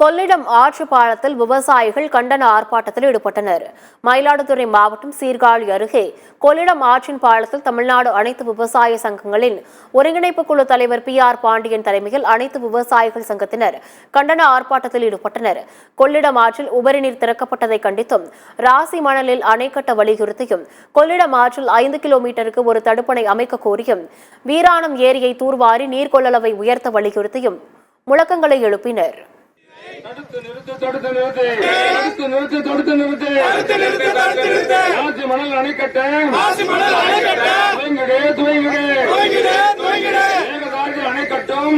கொள்ளிடம் ஆற்று பாலத்தில் விவசாயிகள் கண்டன ஆர்ப்பாட்டத்தில் ஈடுபட்டனர். மயிலாடுதுறை மாவட்டம் சீர்காழி அருகே கொள்ளிடம் ஆற்றின் பாலத்தில் தமிழ்நாடு அனைத்து விவசாய சங்கங்களின் ஒருங்கிணைப்பு குழு தலைவர் PR பாண்டியன் தலைமையில் அனைத்து விவசாயிகள் சங்கத்தினர் கண்டன ஆர்ப்பாட்டத்தில் ஈடுபட்டனர். கொள்ளிடம் ஆற்றில் உபரி நீர் திறக்கப்பட்டதை கண்டித்தும், ராசி மணலில் அணை கட்ட வலியுறுத்தியும், கொள்ளிடம் ஆற்றில் 5 கிலோமீட்டருக்கு ஒரு தடுப்பணை அமைக்க கோரியும், வீராணம் ஏரியை தூர்வாரி நீர் கொள்ளளவை உயர்த்த வலியுறுத்தியும் முழக்கங்களை எழுப்பினர். மணல் அணைக்கட்ட அணைக்கட்டும்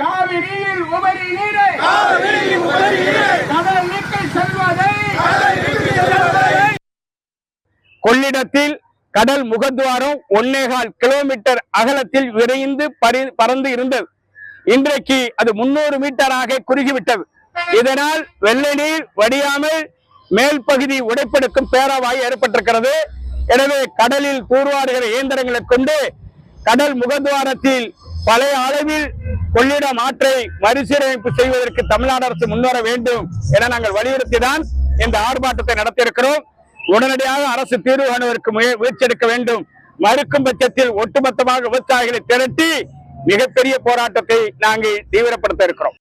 காவிரியில் உபரி நீரை கடல் நீக்கி செல்வதை கொள்ளிடத்தில் கடல் முகத்வாரம் 1.25 கிலோமீட்டர் அகலத்தில் விரைந்து பறந்து இருந்தது. இன்றைக்கு அது 300 மீட்டராக குறுகிவிட்டது. இதனால் வெள்ளை நீர் வடியாமல் மேல் பகுதி உடைப்பெடுக்கும் பேராவாய் ஏற்பட்டிருக்கிறது. எனவே கடலில் தூர்வாருகிற இயந்திரங்களை கொண்டு கடல் முகத்வாரத்தில் பழைய அளவில் கொள்ளிடம் ஆற்றை மறுசீரமைப்பு செய்வதற்கு தமிழ்நாடு அரசு முன்வர வேண்டும் என நாங்கள் வலியுறுத்திதான் இந்த ஆர்ப்பாட்டத்தை நடத்தியிருக்கிறோம். உடனடியாக அரசு தீர்வு காணுவதற்கு முயற்சி எடுக்க வேண்டும். மறுக்கும் பட்சத்தில் ஒட்டுமொத்தமாக விவசாயிகளை திரட்டி மிகப்பெரிய போராட்டத்தை நாங்கள் தீவிரப்படுத்த இருக்கிறோம்.